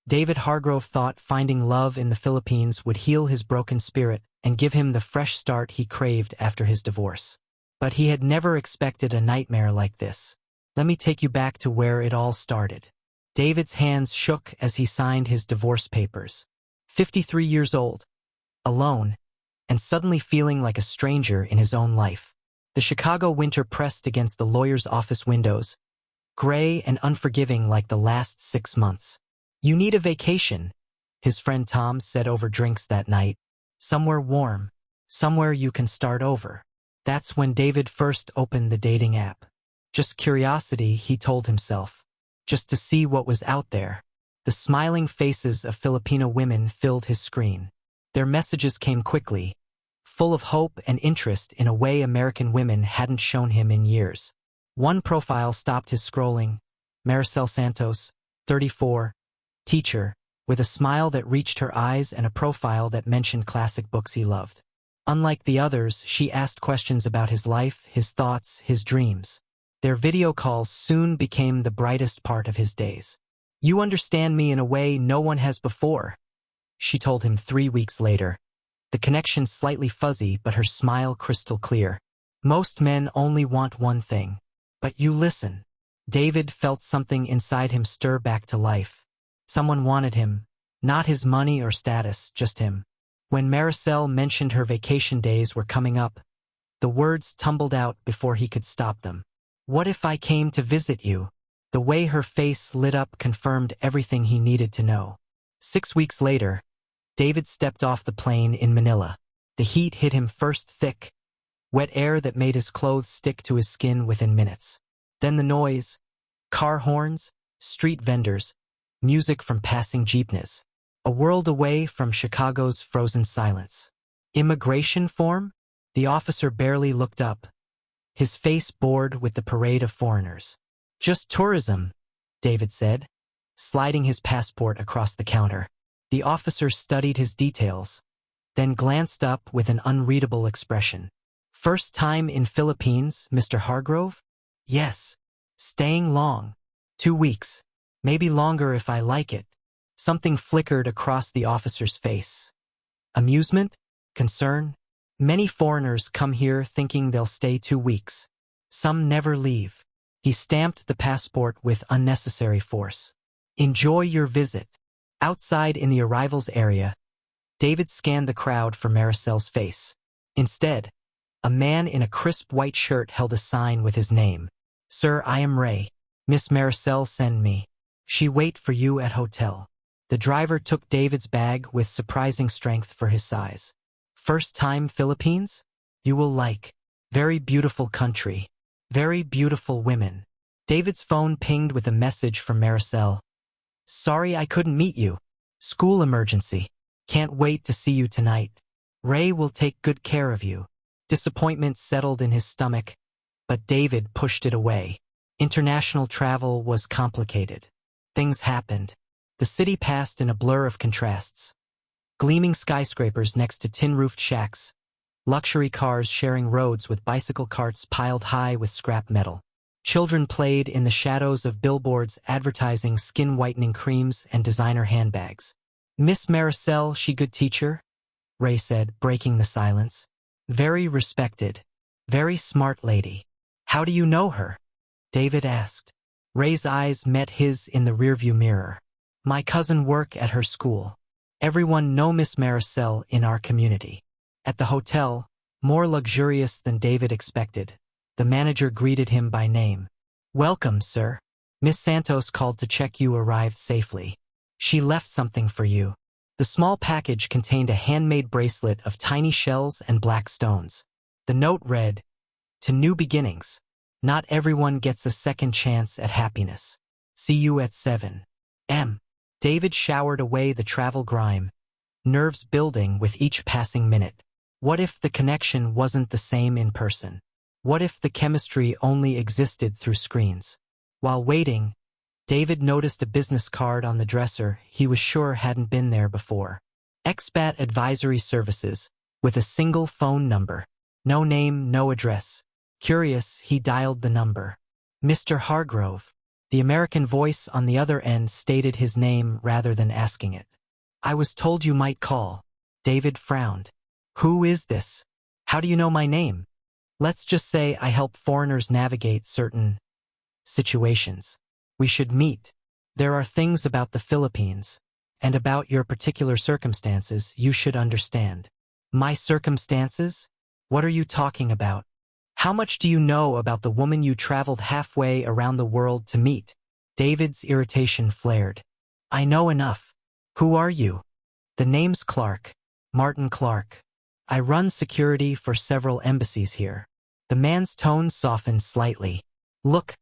David Hargrove thought finding love in the Philippines would heal his broken spirit and give him the fresh start he craved after his divorce. But he had never expected a nightmare like this. Let me take you back to where it all started. David's hands shook as he signed his divorce papers. 53 years old, alone, and suddenly feeling like a stranger in his own life. The Chicago winter pressed against the lawyer's office windows, gray and unforgiving like the last 6 months. "You need a vacation," his friend Tom said over drinks that night. "Somewhere warm, somewhere you can start over." That's when David first opened the dating app. Just curiosity, he told himself. Just to see what was out there. The smiling faces of Filipino women filled his screen. Their messages came quickly, full of hope and interest in a way American women hadn't shown him in years. One profile stopped his scrolling. Maricel Santos, 34, teacher, with a smile that reached her eyes and a profile that mentioned classic books he loved. Unlike the others, she asked questions about his life, his thoughts, his dreams. Their video calls soon became the brightest part of his days. "You understand me in a way no one has before," she told him 3 weeks later. The connection slightly fuzzy, but her smile crystal clear. "Most men only want one thing. But you listen." David felt something inside him stir back to life. Someone wanted him, not his money or status, just him. When Maricel mentioned her vacation days were coming up, the words tumbled out before he could stop them. "What if I came to visit you?" The way her face lit up confirmed everything he needed to know. 6 weeks later, David stepped off the plane in Manila. The heat hit him first thick, wet air that made his clothes stick to his skin within minutes. Then the noise, car horns, street vendors, music from passing jeepneys. A world away from Chicago's frozen silence. "Immigration form?" The officer barely looked up, his face bored with the parade of foreigners. "Just tourism," David said, sliding his passport across the counter. The officer studied his details, then glanced up with an unreadable expression. "First time in Philippines, Mr. Hargrove?" "Yes. Staying long. 2 weeks. Maybe longer if I like it." Something flickered across the officer's face. Amusement? Concern? Many foreigners come here thinking they'll stay 2 weeks. Some never leave. He stamped the passport with unnecessary force. "Enjoy your visit." Outside in the arrivals area, David scanned the crowd for Maricel's face. Instead, a man in a crisp white shirt held a sign with his name. "Sir, I am Ray. Miss Maricel send me. She wait for you at hotel." The driver took David's bag with surprising strength for his size. "First time Philippines? You will like. Very beautiful country. Very beautiful women." David's phone pinged with a message from Maricel. "Sorry I couldn't meet you. School emergency. Can't wait to see you tonight. Ray will take good care of you." Disappointment settled in his stomach, but David pushed it away. International travel was complicated. Things happened. The city passed in a blur of contrasts. Gleaming skyscrapers next to tin-roofed shacks, luxury cars sharing roads with bicycle carts piled high with scrap metal. Children played in the shadows of billboards advertising skin-whitening creams and designer handbags. "Miss Maricel, she good teacher?" Ray said, breaking the silence. "Very respected. Very smart lady." "How do you know her?" David asked. Ray's eyes met his in the rearview mirror. "My cousin work at her school. Everyone know Miss Maricel in our community." At the hotel, more luxurious than David expected, the manager greeted him by name. "Welcome, sir. Miss Santos called to check you arrived safely. She left something for you." The small package contained a handmade bracelet of tiny shells and black stones. The note read, "To new beginnings. Not everyone gets a second chance at happiness. See you at 7 m." David showered away the travel grime, nerves building with each passing minute. What if the connection wasn't the same in person? What if the chemistry only existed through screens? While waiting, David noticed a business card on the dresser he was sure hadn't been there before. Expat Advisory Services, with a single phone number. No name, no address. Curious, he dialed the number. "Mr. Hargrove." The American voice on the other end stated his name rather than asking it. I was told you might call. David frowned. Who is this? How do you know my name? Let's just say I help foreigners navigate certain situations. We should meet. There are things about the Philippines, and about your particular circumstances you should understand. My circumstances? What are you talking about? How much do you know about the woman you traveled halfway around the world to meet? David's irritation flared. I know enough. Who are you? The name's Clark. Martin Clark. I run security for several embassies here. The man's tone softened slightly. Look,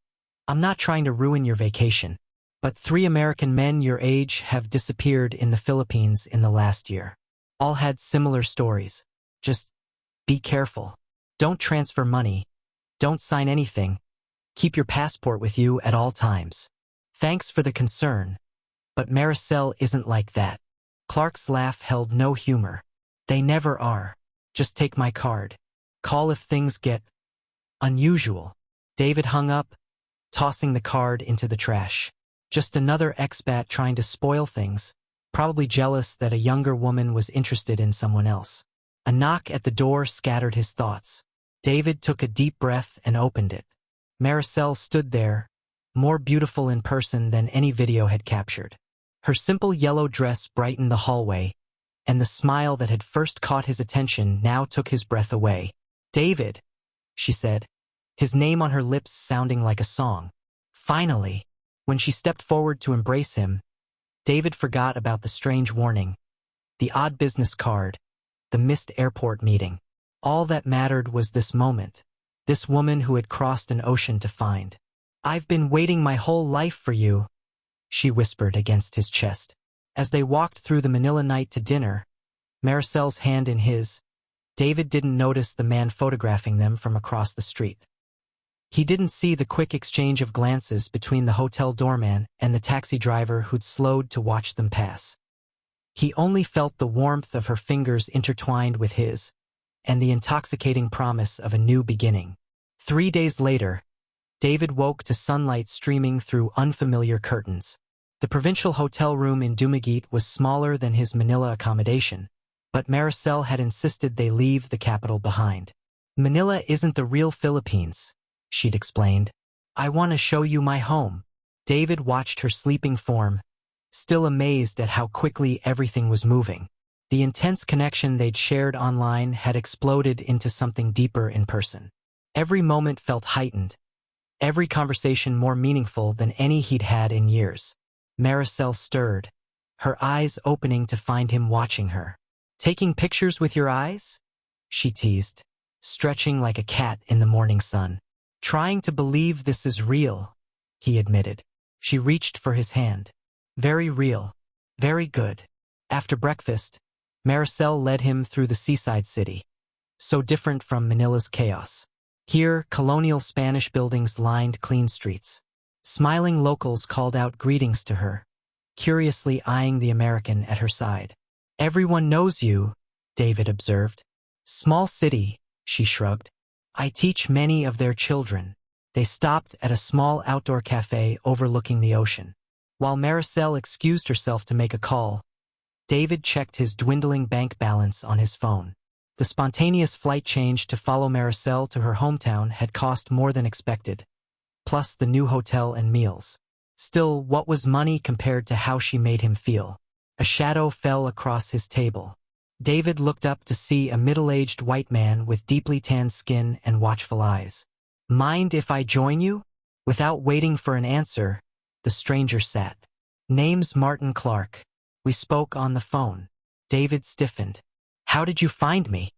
I'm not trying to ruin your vacation, but 3 American men your age have disappeared in the Philippines in the last year. All had similar stories. Just be careful. Don't transfer money. Don't sign anything. Keep your passport with you at all times. Thanks for the concern, but Maricel isn't like that. Clark's laugh held no humor. They never are. Just take my card. Call if things get unusual. David hung up, tossing the card into the trash. Just another expat trying to spoil things, probably jealous that a younger woman was interested in someone else. A knock at the door scattered his thoughts. David took a deep breath and opened it. Maricel stood there, more beautiful in person than any video had captured. Her simple yellow dress brightened the hallway, and the smile that had first caught his attention now took his breath away. David, she said, his name on her lips sounding like a song. Finally, when she stepped forward to embrace him, David forgot about the strange warning, the odd business card, the missed airport meeting. All that mattered was this moment, this woman who had crossed an ocean to find. I've been waiting my whole life for you, she whispered against his chest. As they walked through the Manila night to dinner, Maricel's hand in his, David didn't notice the man photographing them from across the street. He didn't see the quick exchange of glances between the hotel doorman and the taxi driver who'd slowed to watch them pass. He only felt the warmth of her fingers intertwined with his, and the intoxicating promise of a new beginning. 3 days later, David woke to sunlight streaming through unfamiliar curtains. The provincial hotel room in Dumaguete was smaller than his Manila accommodation, but Maricel had insisted they leave the capital behind. Manila isn't the real Philippines, she'd explained. I want to show you my home. David watched her sleeping form, still amazed at how quickly everything was moving. The intense connection they'd shared online had exploded into something deeper in person. Every moment felt heightened, every conversation more meaningful than any he'd had in years. Maricel stirred, her eyes opening to find him watching her. Taking pictures with your eyes? She teased, stretching like a cat in the morning sun. Trying to believe this is real, he admitted. She reached for his hand. Very real. Very good. After breakfast, Maricel led him through the seaside city, so different from Manila's chaos. Here, colonial Spanish buildings lined clean streets. Smiling locals called out greetings to her, curiously eyeing the American at her side. Everyone knows you, David observed. Small city, she shrugged. I teach many of their children. They stopped at a small outdoor cafe overlooking the ocean. While Maricel excused herself to make a call, David checked his dwindling bank balance on his phone. The spontaneous flight change to follow Maricel to her hometown had cost more than expected, plus the new hotel and meals. Still, what was money compared to how she made him feel? A shadow fell across his table. David looked up to see a middle-aged white man with deeply tanned skin and watchful eyes. Mind if I join you? Without waiting for an answer, the stranger sat. Name's Martin Clark. We spoke on the phone. David stiffened. How did you find me?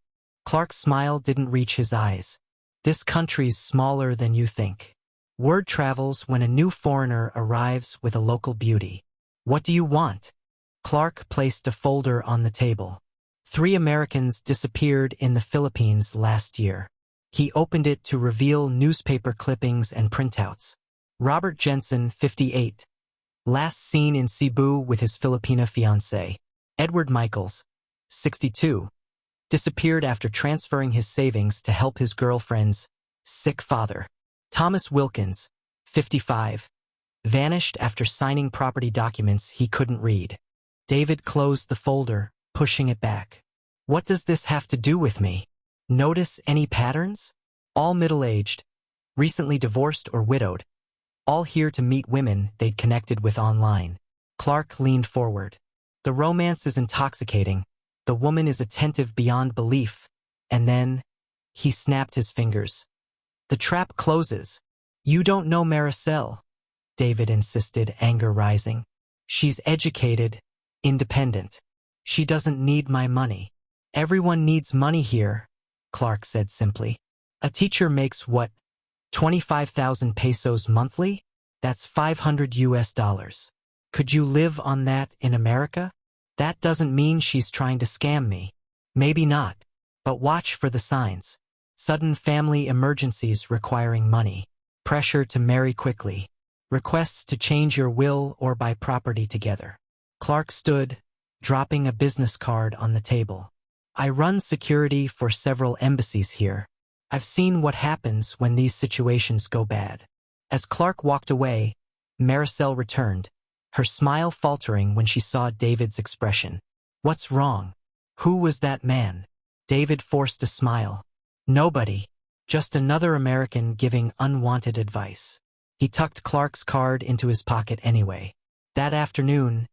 Clark's smile didn't reach his eyes. This country's smaller than you think. Word travels when a new foreigner arrives with a local beauty. What do you want? Clark placed a folder on the table. 3 Americans disappeared in the Philippines last year. He opened it to reveal newspaper clippings and printouts. Robert Jensen, 58. Last seen in Cebu with his Filipina fiancée. Edward Michaels, 62. Disappeared after transferring his savings to help his girlfriend's sick father. Thomas Wilkins, 55. vanished after signing property documents he couldn't read. David closed the folder, pushing it back. What does this have to do with me? Notice any patterns? All middle-aged, recently divorced or widowed, all here to meet women they'd connected with online. Clark leaned forward. The romance is intoxicating. The woman is attentive beyond belief. And then, he snapped his fingers. The trap closes. You don't know Maricel, David insisted, anger rising. She's educated, independent. She doesn't need my money. Everyone needs money here, Clark said simply. A teacher makes what, 25,000 pesos monthly? That's $500. Could you live on that in America? That doesn't mean she's trying to scam me. Maybe not. But watch for the signs. Sudden family emergencies requiring money. Pressure to marry quickly. Requests to change your will or buy property together. Clark stood, dropping a business card on the table. I run security for several embassies here. I've seen what happens when these situations go bad. As Clark walked away, Maricel returned, her smile faltering when she saw David's expression. What's wrong? Who was that man? David forced a smile. Nobody. Just another American giving unwanted advice. He tucked Clark's card into his pocket anyway. That afternoon,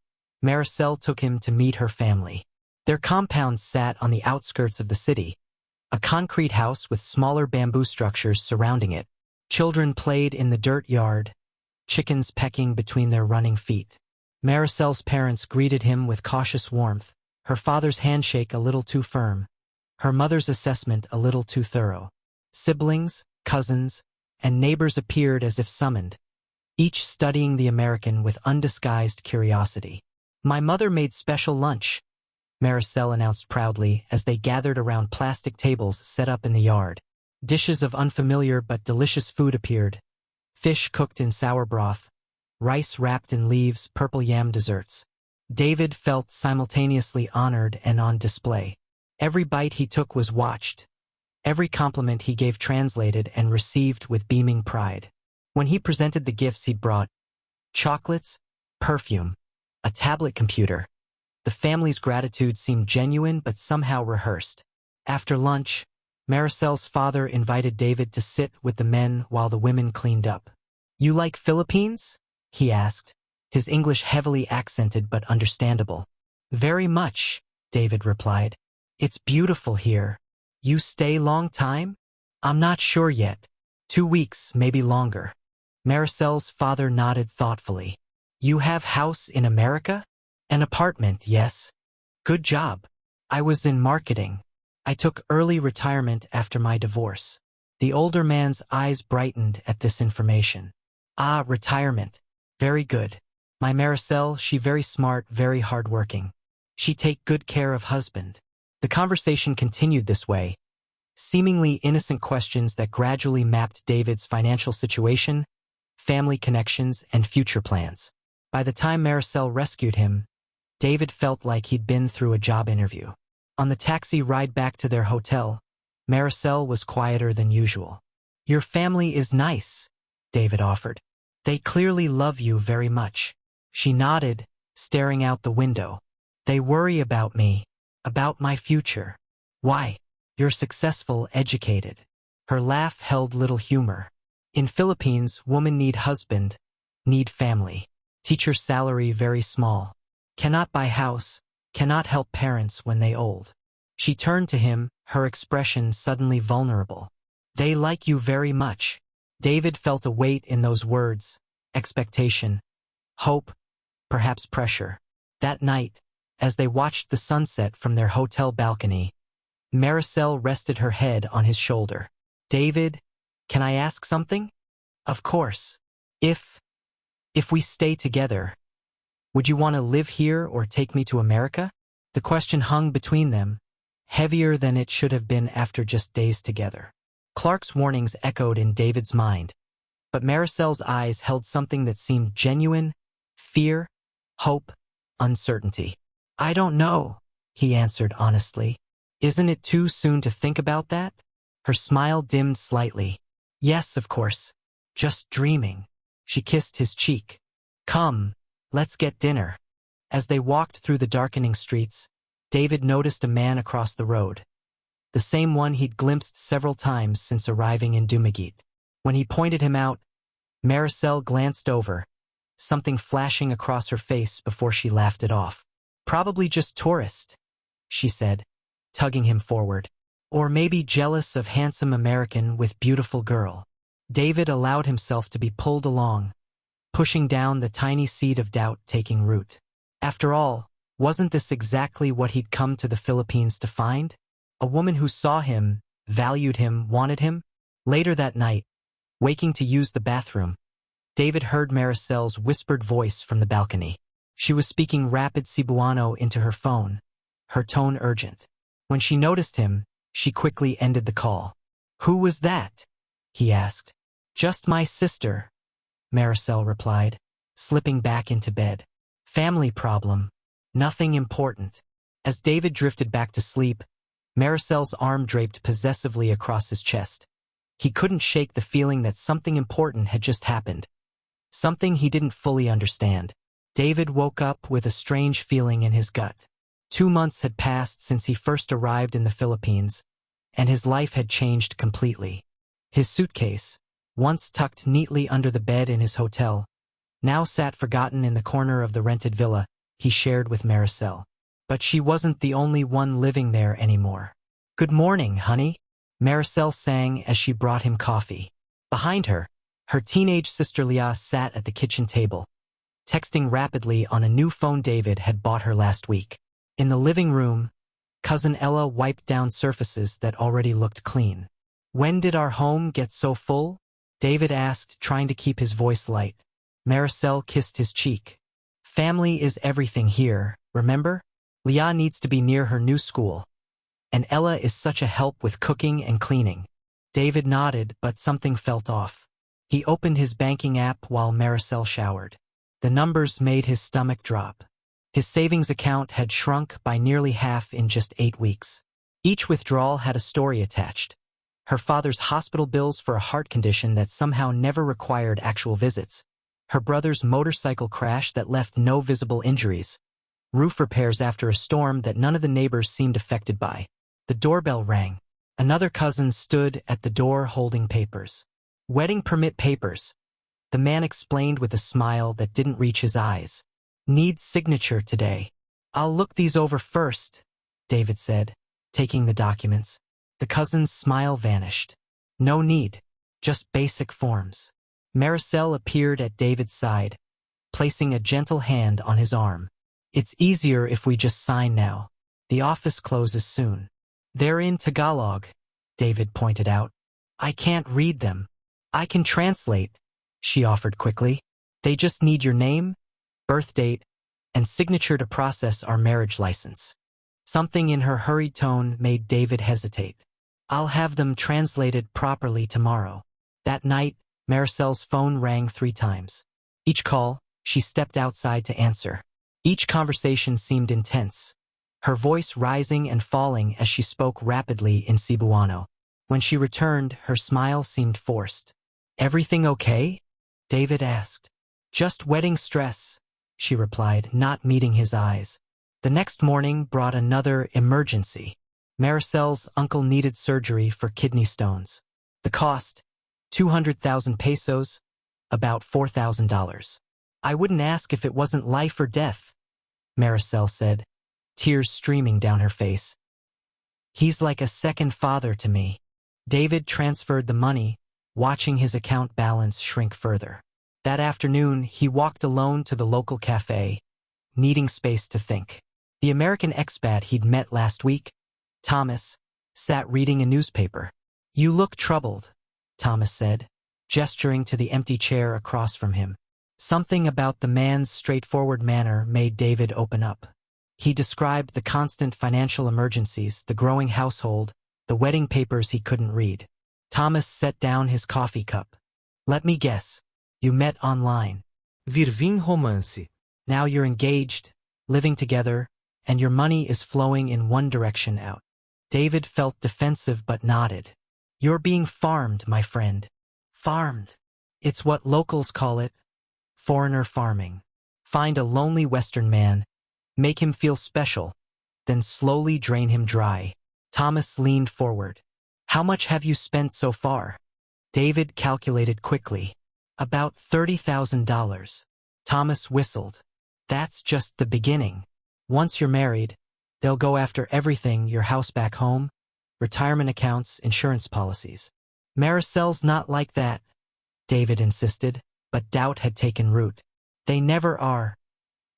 Maricel took him to meet her family. Their compound sat on the outskirts of the city, a concrete house with smaller bamboo structures surrounding it. Children played in the dirt yard, chickens pecking between their running feet. Maricel's parents greeted him with cautious warmth, her father's handshake a little too firm, her mother's assessment a little too thorough. Siblings, cousins, and neighbors appeared as if summoned, each studying the American with undisguised curiosity. My mother made special lunch, Maricel announced proudly as they gathered around plastic tables set up in the yard. Dishes of unfamiliar but delicious food appeared. Fish cooked in sour broth, rice wrapped in leaves, purple yam desserts. David felt simultaneously honored and on display. Every bite he took was watched. Every compliment he gave translated and received with beaming pride. When he presented the gifts he'd brought, chocolates, perfume, a tablet computer, the family's gratitude seemed genuine but somehow rehearsed. After lunch, Maricel's father invited David to sit with the men while the women cleaned up. You like Philippines? He asked, his English heavily accented but understandable. Very much, David replied. It's beautiful here. You stay long time? I'm not sure yet. 2 weeks, maybe longer. Maricel's father nodded thoughtfully. You have house in America? An apartment, yes. Good job. I was in marketing. I took early retirement after my divorce. The older man's eyes brightened at this information. Ah, retirement. Very good. My Maricel, she very smart, very hardworking. She take good care of husband. The conversation continued this way, seemingly innocent questions that gradually mapped David's financial situation, family connections, and future plans. By the time Maricel rescued him, David felt like he'd been through a job interview. On the taxi ride back to their hotel, Maricel was quieter than usual. Your family is nice, David offered. They clearly love you very much. She nodded, staring out the window. They worry about me, about my future. Why? You're successful, educated. Her laugh held little humor. In Philippines, women need husband, need family. Teacher salary very small. Cannot buy house, cannot help parents when they old. She turned to him, her expression suddenly vulnerable. They like you very much. David felt a weight in those words, expectation, hope, perhaps pressure. That night, as they watched the sunset from their hotel balcony, Maricel rested her head on his shoulder. David, can I ask something? Of course. If we stay together, would you want to live here or take me to America? The question hung between them, heavier than it should have been after just days together. Clark's warnings echoed in David's mind, but Maricel's eyes held something that seemed genuine, fear, hope, uncertainty. I don't know, he answered honestly. Isn't it too soon to think about that? Her smile dimmed slightly. Yes, of course. Just dreaming. She kissed his cheek. Come, let's get dinner. As they walked through the darkening streets, David noticed a man across the road, the same one he'd glimpsed several times since arriving in Dumaguete. When he pointed him out, Maricel glanced over, something flashing across her face before she laughed it off. Probably just tourist, she said, tugging him forward. Or maybe jealous of handsome American with beautiful girl. David allowed himself to be pulled along, pushing down the tiny seed of doubt taking root. After all, wasn't this exactly what he'd come to the Philippines to find? A woman who saw him, valued him, wanted him? Later that night, waking to use the bathroom, David heard Maricel's whispered voice from the balcony. She was speaking rapid Cebuano into her phone, her tone urgent. When she noticed him, she quickly ended the call. Who was that? He asked. Just my sister, Maricel replied, slipping back into bed. Family problem. Nothing important. As David drifted back to sleep, Maricel's arm draped possessively across his chest. He couldn't shake the feeling that something important had just happened. Something he didn't fully understand. David woke up with a strange feeling in his gut. 2 months had passed since he first arrived in the Philippines, and his life had changed completely. His suitcase, once tucked neatly under the bed in his hotel, now sat forgotten in the corner of the rented villa he shared with Maricel. But she wasn't the only one living there anymore. Good morning, honey, Maricel sang as she brought him coffee. Behind her, her teenage sister Leah sat at the kitchen table, texting rapidly on a new phone David had bought her last week. In the living room, cousin Ella wiped down surfaces that already looked clean. When did our home get so full? David asked, trying to keep his voice light. Maricel kissed his cheek. Family is everything here, remember? Leah needs to be near her new school, and Ella is such a help with cooking and cleaning. David nodded, but something felt off. He opened his banking app while Maricel showered. The numbers made his stomach drop. His savings account had shrunk by nearly half in just 8 weeks. Each withdrawal had a story attached. Her father's hospital bills for a heart condition that somehow never required actual visits. Her brother's motorcycle crash that left no visible injuries. Roof repairs after a storm that none of the neighbors seemed affected by. The doorbell rang. Another cousin stood at the door holding papers. Wedding permit papers, the man explained with a smile that didn't reach his eyes. Needs signature today. I'll look these over first, David said, taking the documents. The cousin's smile vanished. No need, just basic forms. Maricel appeared at David's side, placing a gentle hand on his arm. It's easier if we just sign now. The office closes soon. They're in Tagalog, David pointed out. I can't read them. I can translate, she offered quickly. They just need your name, birth date, and signature to process our marriage license. Something in her hurried tone made David hesitate. I'll have them translated properly tomorrow. That night, Maricel's phone rang 3 times. Each call, she stepped outside to answer. Each conversation seemed intense, her voice rising and falling as she spoke rapidly in Cebuano. When she returned, her smile seemed forced. Everything okay? David asked. Just wedding stress, she replied, not meeting his eyes. The next morning brought another emergency. Maricel's uncle needed surgery for kidney stones. The cost, 200,000 pesos, about $4,000. I wouldn't ask if it wasn't life or death, Maricel said, tears streaming down her face. He's like a second father to me. David transferred the money, watching his account balance shrink further. That afternoon, he walked alone to the local cafe, needing space to think. The American expat he'd met last week, Thomas, sat reading a newspaper. You look troubled, Thomas said, gesturing to the empty chair across from him. Something about the man's straightforward manner made David open up. He described the constant financial emergencies, the growing household, the wedding papers he couldn't read. Thomas set down his coffee cup. Let me guess. You met online. Virvin romance. Now you're engaged, living together, and your money is flowing in one direction out. David felt defensive but nodded. You're being farmed, my friend. Farmed. It's what locals call it, foreigner farming. Find a lonely Western man, make him feel special, then slowly drain him dry. Thomas leaned forward. How much have you spent so far? David calculated quickly. About $30,000. Thomas whistled. That's just the beginning. Once you're married, they'll go after everything, your house back home, retirement accounts, insurance policies. Maricel's not like that, David insisted, but doubt had taken root. They never are.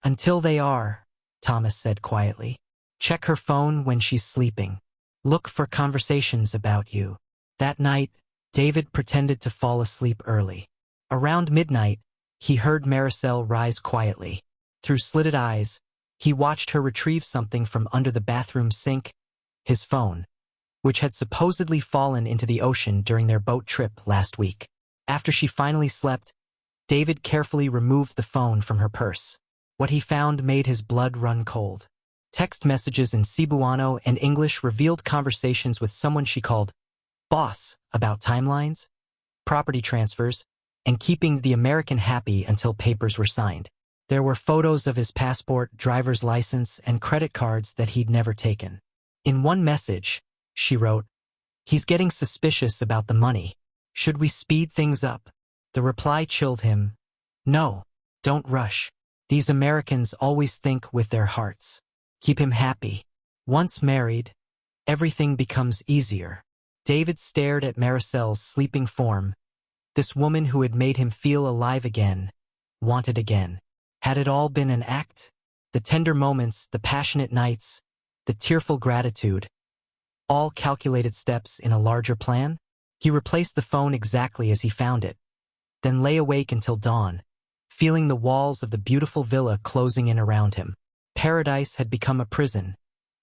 Until they are, Thomas said quietly. Check her phone when she's sleeping. Look for conversations about you. That night, David pretended to fall asleep early. Around midnight, he heard Maricel rise quietly. Through slitted eyes, he watched her retrieve something from under the bathroom sink, his phone, which had supposedly fallen into the ocean during their boat trip last week. After she finally slept, David carefully removed the phone from her purse. What he found made his blood run cold. Text messages in Cebuano and English revealed conversations with someone she called boss about timelines, property transfers, and keeping the American happy until papers were signed. There were photos of his passport, driver's license, and credit cards that he'd never taken. In one message, she wrote, "He's getting suspicious about the money. Should we speed things up?" The reply chilled him. No, don't rush. These Americans always think with their hearts. Keep him happy. Once married, everything becomes easier. David stared at Maricel's sleeping form, this woman who had made him feel alive again, wanted again. Had it all been an act? The tender moments, the passionate nights, the tearful gratitude, all calculated steps in a larger plan? He replaced the phone exactly as he found it, then lay awake until dawn, feeling the walls of the beautiful villa closing in around him. Paradise had become a prison,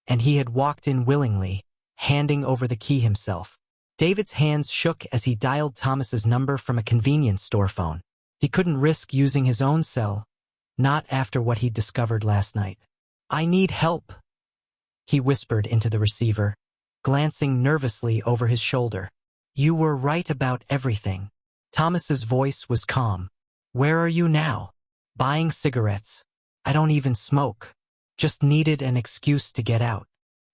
and he had walked in willingly, handing over the key himself. David's hands shook as he dialed Thomas's number from a convenience store phone. He couldn't risk using his own cell, not after what he'd discovered last night. "I need help," he whispered into the receiver, glancing nervously over his shoulder. "You were right about everything." Thomas's voice was calm. "Where are you now?" "Buying cigarettes. I don't even smoke. Just needed an excuse to get out."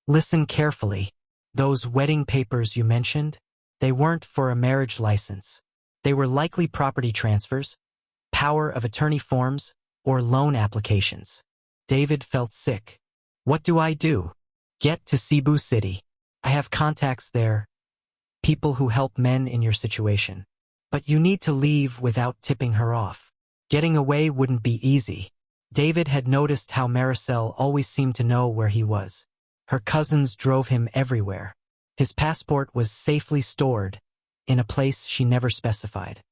"Listen carefully. Those wedding papers you mentioned, they weren't for a marriage license. They were likely property transfers, power of attorney forms, or loan applications." David felt sick. "What do I do?" "Get to Cebu City. I have contacts there, people who help men in your situation. But you need to leave without tipping her off. Getting away wouldn't be easy." David had noticed how Maricel always seemed to know where he was. Her cousins drove him everywhere. His passport was safely stored in a place she never specified.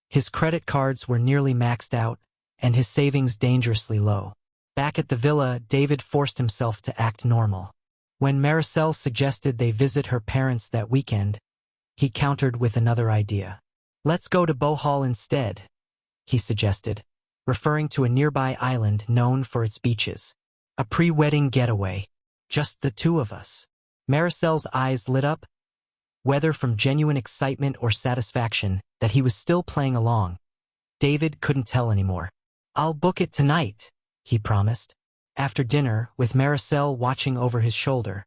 His credit cards were nearly maxed out, and his savings dangerously low. Back at the villa, David forced himself to act normal. When Maricel suggested they visit her parents that weekend, he countered with another idea. "Let's go to Bohol instead," he suggested, referring to a nearby island known for its beaches. "A pre-wedding getaway. Just the two of us." Maricel's eyes lit up, whether from genuine excitement or satisfaction that he was still playing along. David couldn't tell anymore. "I'll book it tonight," he promised. After dinner, with Maricel watching over his shoulder,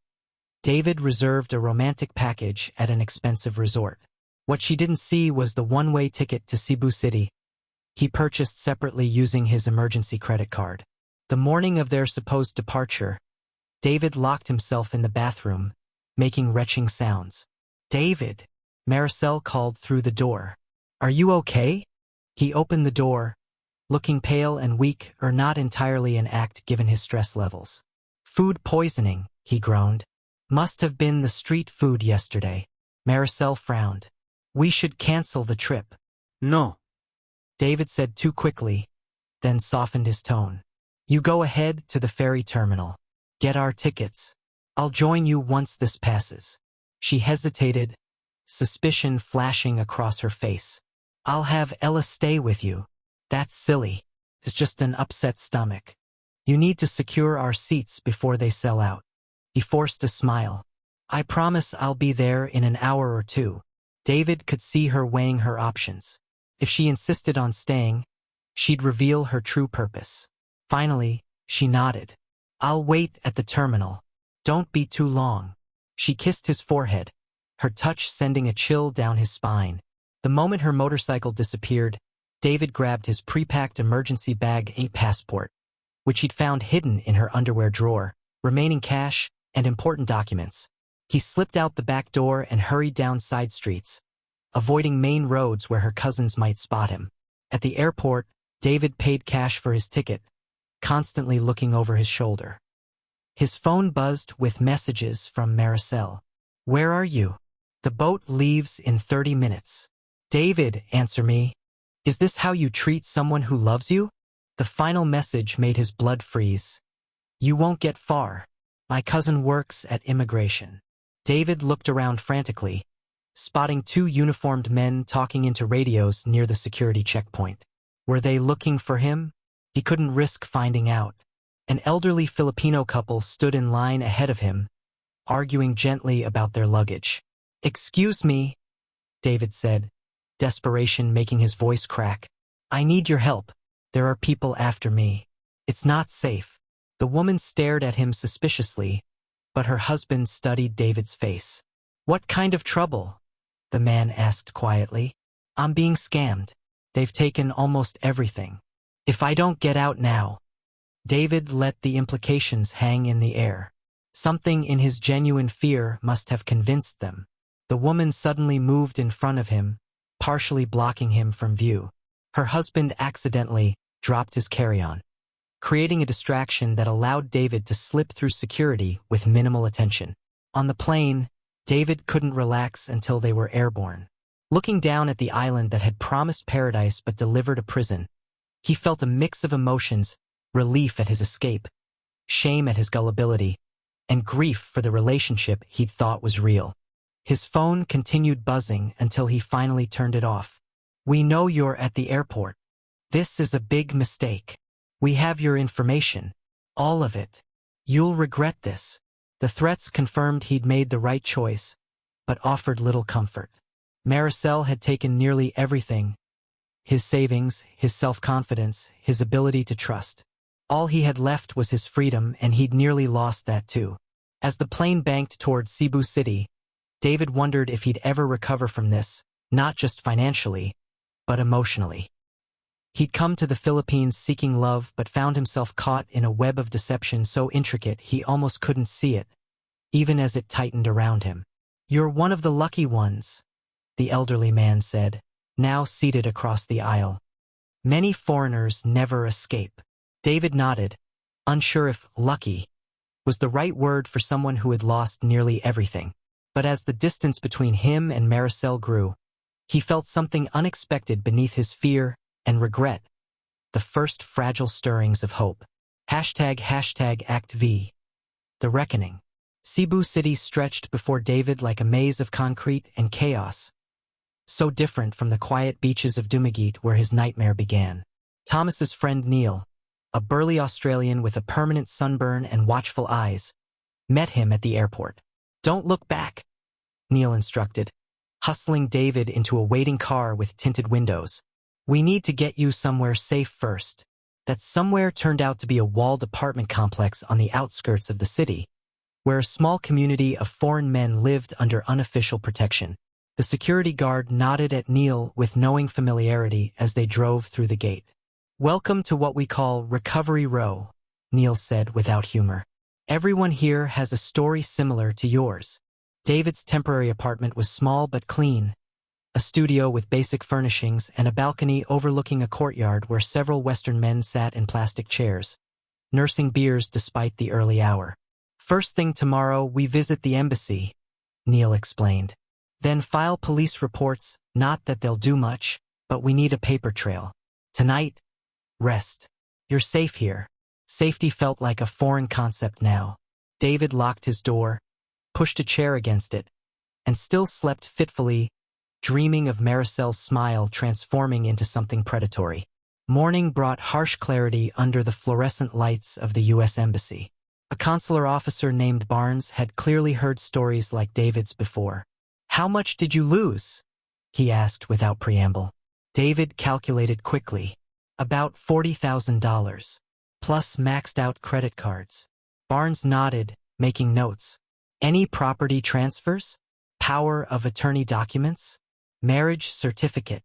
David reserved a romantic package at an expensive resort. What she didn't see was the one-way ticket to Cebu City he purchased separately using his emergency credit card. The morning of their supposed departure, David locked himself in the bathroom, making retching sounds. "David," Maricel called through the door. "Are you okay?" He opened the door, looking pale and weak, or not entirely an act given his stress levels. "Food poisoning," he groaned. "Must have been the street food yesterday." Maricel frowned. "We should cancel the trip." No. David said too quickly, then softened his tone. "You go ahead to the ferry terminal. Get our tickets. I'll join you once this passes." She hesitated, suspicion flashing across her face. "I'll have Ella stay with you." "That's silly. It's just an upset stomach. You need to secure our seats before they sell out." He forced a smile. "I promise I'll be there in an hour or two." David could see her weighing her options. If she insisted on staying, she'd reveal her true purpose. Finally, she nodded. "I'll wait at the terminal. Don't be too long." She kissed his forehead, her touch sending a chill down his spine. The moment her motorcycle disappeared, David grabbed his pre-packed emergency bag, a passport, which he'd found hidden in her underwear drawer, remaining cash, and important documents. He slipped out the back door and hurried down side streets, avoiding main roads where her cousins might spot him. At the airport, David paid cash for his ticket, constantly looking over his shoulder. His phone buzzed with messages from Maricel. "Where are you? The boat leaves in 30 minutes. David, answer me. Is this how you treat someone who loves you?" The final message made his blood freeze. "You won't get far. My cousin works at immigration." David looked around frantically, spotting two uniformed men talking into radios near the security checkpoint. Were they looking for him? He couldn't risk finding out. An elderly Filipino couple stood in line ahead of him, arguing gently about their luggage. "Excuse me," David said, desperation making his voice crack. "I need your help. There are people after me. It's not safe." The woman stared at him suspiciously, but her husband studied David's face. "What kind of trouble?" the man asked quietly. "I'm being scammed. They've taken almost everything. If I don't get out now." David let the implications hang in the air. Something in his genuine fear must have convinced them. The woman suddenly moved in front of him, partially blocking him from view. Her husband accidentally dropped his carry-on, creating a distraction that allowed David to slip through security with minimal attention. On the plane, David couldn't relax until they were airborne. Looking down at the island that had promised paradise but delivered a prison, he felt a mix of emotions: relief at his escape, shame at his gullibility, and grief for the relationship he'd thought was real. His phone continued buzzing until he finally turned it off. "We know you're at the airport. This is a big mistake. We have your information. All of it. You'll regret this." The threats confirmed he'd made the right choice, but offered little comfort. Maricel had taken nearly everything: his savings, his self-confidence, his ability to trust. All he had left was his freedom, and he'd nearly lost that too. As the plane banked toward Cebu City, David wondered if he'd ever recover from this, not just financially, but emotionally. He'd come to the Philippines seeking love but found himself caught in a web of deception so intricate he almost couldn't see it, even as it tightened around him. "You're one of the lucky ones," the elderly man said, now seated across the aisle. "Many foreigners never escape." David nodded, unsure if lucky was the right word for someone who had lost nearly everything. But as the distance between him and Maricel grew, he felt something unexpected beneath his fear and regret, the first fragile stirrings of hope. ## Act V. The Reckoning. Cebu City stretched before David like a maze of concrete and chaos, so different from the quiet beaches of Dumaguete where his nightmare began. Thomas's friend Neil, a burly Australian with a permanent sunburn and watchful eyes, met him at the airport. "Don't look back," Neil instructed, hustling David into a waiting car with tinted windows. "We need to get you somewhere safe first." That somewhere turned out to be a walled apartment complex on the outskirts of the city, where a small community of foreign men lived under unofficial protection. The security guard nodded at Neil with knowing familiarity as they drove through the gate. "Welcome to what we call Recovery Row," Neil said without humor. "Everyone here has a story similar to yours." David's temporary apartment was small but clean, a studio with basic furnishings and a balcony overlooking a courtyard where several Western men sat in plastic chairs, nursing beers despite the early hour. "First thing tomorrow, we visit the embassy," Neil explained. "Then file police reports, not that they'll do much, but we need a paper trail. Tonight, rest. You're safe here." Safety felt like a foreign concept now. David locked his door, pushed a chair against it, and still slept fitfully, dreaming of Maricel's smile transforming into something predatory. Morning brought harsh clarity under the fluorescent lights of the U.S. Embassy. A consular officer named Barnes had clearly heard stories like David's before. "How much did you lose?" he asked without preamble. David calculated quickly. About $40,000. Plus maxed-out credit cards. Barnes nodded, making notes. Any property transfers? Power of attorney documents? Marriage certificate?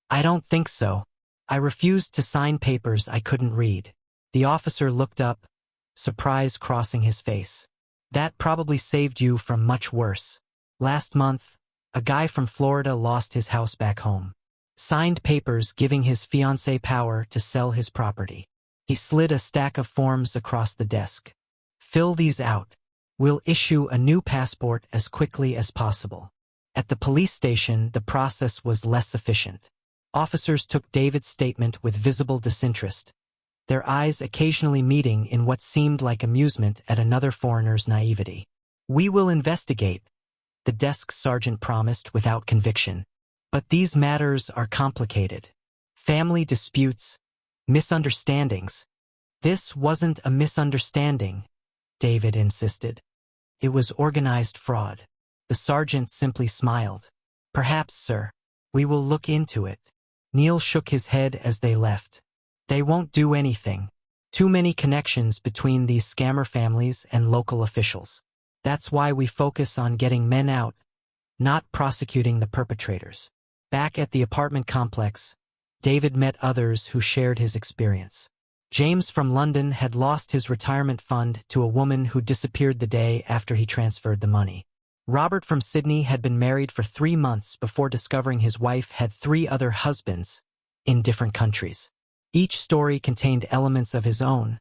I don't think so. I refused to sign papers I couldn't read. The officer looked up, surprise crossing his face. That probably saved you from much worse. Last month, a guy from Florida lost his house back home. Signed papers giving his fiancée power to sell his property. He slid a stack of forms across the desk. Fill these out. We'll issue a new passport as quickly as possible. At the police station, the process was less efficient. Officers took David's statement with visible disinterest, their eyes occasionally meeting in what seemed like amusement at another foreigner's naivety. We will investigate, the desk sergeant promised without conviction. But these matters are complicated. Family disputes, misunderstandings. This wasn't a misunderstanding, David insisted. It was organized fraud. The sergeant simply smiled. Perhaps, sir. We will look into it. Neil shook his head as they left. They won't do anything. Too many connections between these scammer families and local officials. That's why we focus on getting men out, not prosecuting the perpetrators. Back at the apartment complex, David met others who shared his experience. James from London had lost his retirement fund to a woman who disappeared the day after he transferred the money. Robert from Sydney had been married for 3 months before discovering his wife had 3 other husbands in different countries. Each story contained elements of his own.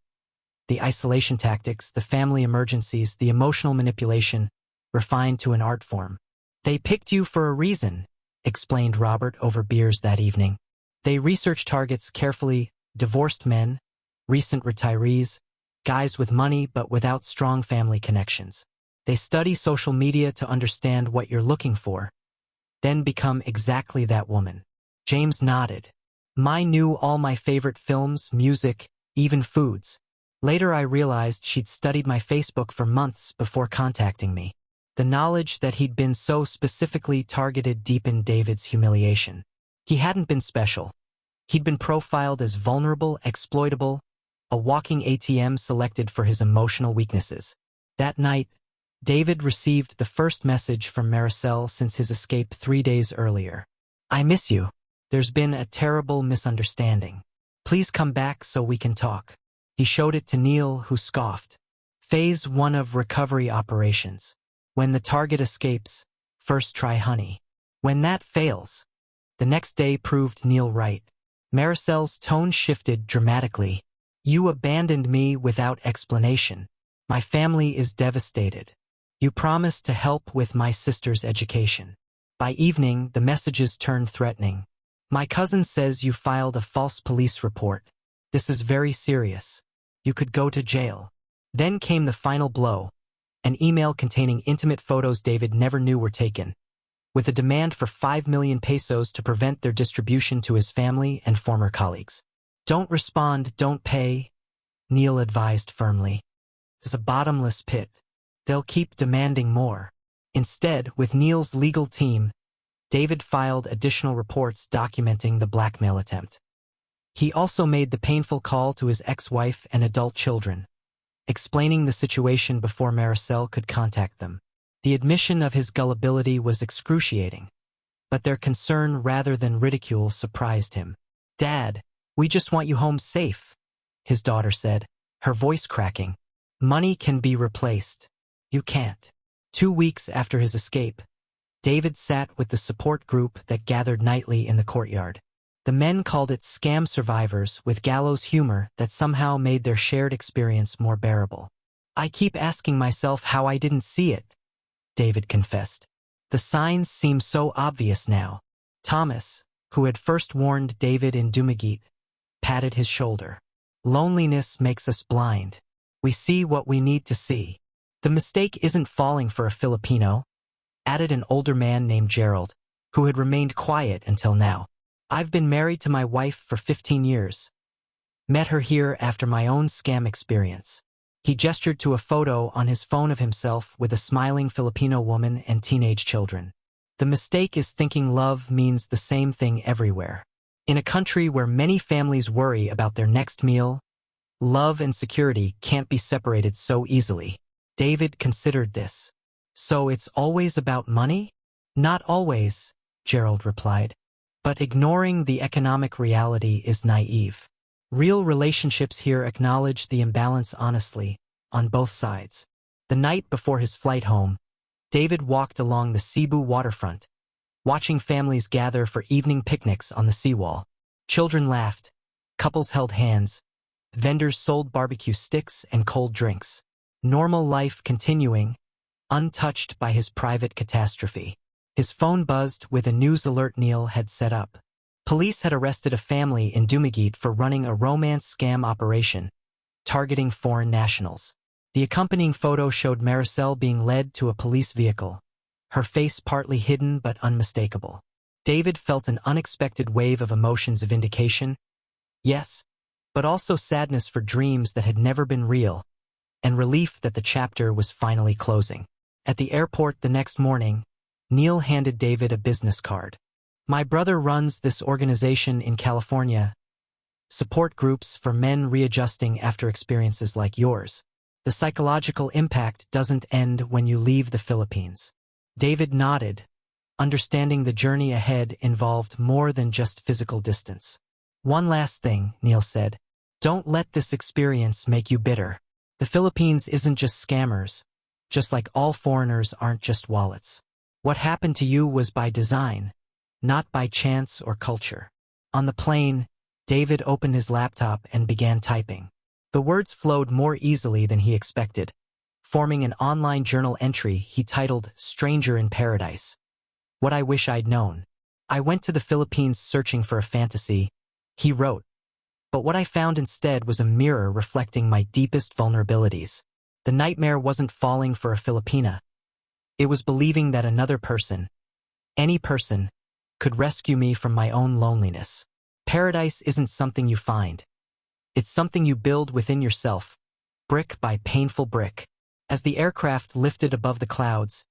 The isolation tactics, the family emergencies, the emotional manipulation, refined to an art form. They picked you for a reason, explained Robert over beers that evening. They researched targets carefully, divorced men, recent retirees, guys with money but without strong family connections. They study social media to understand what you're looking for, then become exactly that woman. James nodded. Mine knew all my favorite films, music, even foods. Later I realized she'd studied my Facebook for months before contacting me. The knowledge that he'd been so specifically targeted deepened David's humiliation. He hadn't been special. He'd been profiled as vulnerable, exploitable, a walking ATM selected for his emotional weaknesses. That night, David received the first message from Maricel since his escape 3 days earlier. I miss you. There's been a terrible misunderstanding. Please come back so we can talk. He showed it to Neil, who scoffed. Phase 1 of recovery operations. When the target escapes, first try honey. When that fails, the next day proved Neil right. Maricel's tone shifted dramatically. You abandoned me without explanation. My family is devastated. You promised to help with my sister's education. By evening, the messages turned threatening. My cousin says you filed a false police report. This is very serious. You could go to jail. Then came the final blow, an email containing intimate photos David never knew were taken, with a demand for 5 million pesos to prevent their distribution to his family and former colleagues. Don't respond, don't pay, Neil advised firmly. It's a bottomless pit. They'll keep demanding more. Instead, with Neil's legal team, David filed additional reports documenting the blackmail attempt. He also made the painful call to his ex-wife and adult children, explaining the situation before Maricel could contact them. The admission of his gullibility was excruciating, but their concern rather than ridicule surprised him. Dad, we just want you home safe, his daughter said, her voice cracking. Money can be replaced. You can't. 2 weeks after his escape, David sat with the support group that gathered nightly in the courtyard. The men called it scam survivors with gallows humor that somehow made their shared experience more bearable. I keep asking myself how I didn't see it, David confessed. The signs seem so obvious now. Thomas, who had first warned David in Dumaguete, patted his shoulder. Loneliness makes us blind. We see what we need to see. The mistake isn't falling for a Filipino, added an older man named Gerald, who had remained quiet until now. I've been married to my wife for 15 years. Met her here after my own scam experience. He gestured to a photo on his phone of himself with a smiling Filipino woman and teenage children. The mistake is thinking love means the same thing everywhere. In a country where many families worry about their next meal, love and security can't be separated so easily. David considered this. So it's always about money? Not always, Gerald replied. But ignoring the economic reality is naive. Real relationships here acknowledge the imbalance honestly, on both sides. The night before his flight home, David walked along the Cebu waterfront, watching families gather for evening picnics on the seawall. Children laughed, couples held hands, vendors sold barbecue sticks and cold drinks. Normal life continuing, untouched by his private catastrophe. His phone buzzed with a news alert Neil had set up. Police had arrested a family in Dumaguete for running a romance scam operation, targeting foreign nationals. The accompanying photo showed Maricel being led to a police vehicle, her face partly hidden but unmistakable. David felt an unexpected wave of emotions of vindication, yes, but also sadness for dreams that had never been real, and relief that the chapter was finally closing. At the airport the next morning, Neil handed David a business card. My brother runs this organization in California, support groups for men readjusting after experiences like yours. The psychological impact doesn't end when you leave the Philippines. David nodded, understanding the journey ahead involved more than just physical distance. One last thing, Neil said. Don't let this experience make you bitter. The Philippines isn't just scammers, just like all foreigners aren't just wallets. What happened to you was by design, not by chance or culture. On the plane, David opened his laptop and began typing. The words flowed more easily than he expected, forming an online journal entry he titled Stranger in Paradise. What I wish I'd known. I went to the Philippines searching for a fantasy, he wrote, but what I found instead was a mirror reflecting my deepest vulnerabilities. The nightmare wasn't falling for a Filipina. It was believing that another person, any person, could rescue me from my own loneliness. Paradise isn't something you find. It's something you build within yourself, brick by painful brick. As the aircraft lifted above the clouds,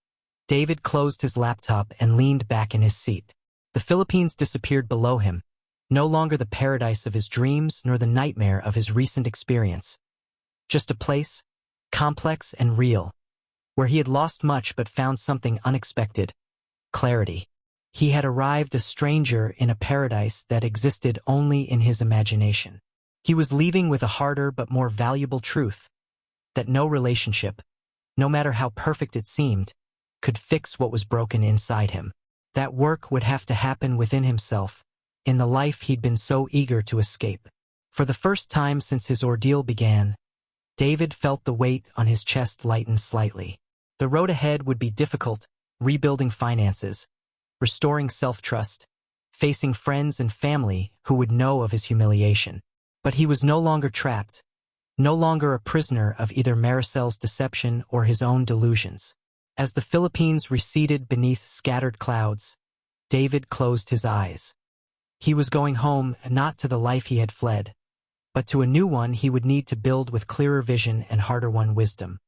David closed his laptop and leaned back in his seat. The Philippines disappeared below him, no longer the paradise of his dreams nor the nightmare of his recent experience. Just a place, complex and real, where he had lost much but found something unexpected: clarity. He had arrived a stranger in a paradise that existed only in his imagination. He was leaving with a harder but more valuable truth, that no relationship, no matter how perfect it seemed, could fix what was broken inside him. That work would have to happen within himself, in the life he'd been so eager to escape. For the first time since his ordeal began, David felt the weight on his chest lighten slightly. The road ahead would be difficult, rebuilding finances, restoring self-trust, facing friends and family who would know of his humiliation. But he was no longer trapped, no longer a prisoner of either Maricel's deception or his own delusions. As the Philippines receded beneath scattered clouds, David closed his eyes. He was going home not to the life he had fled, but to a new one he would need to build with clearer vision and harder-won wisdom.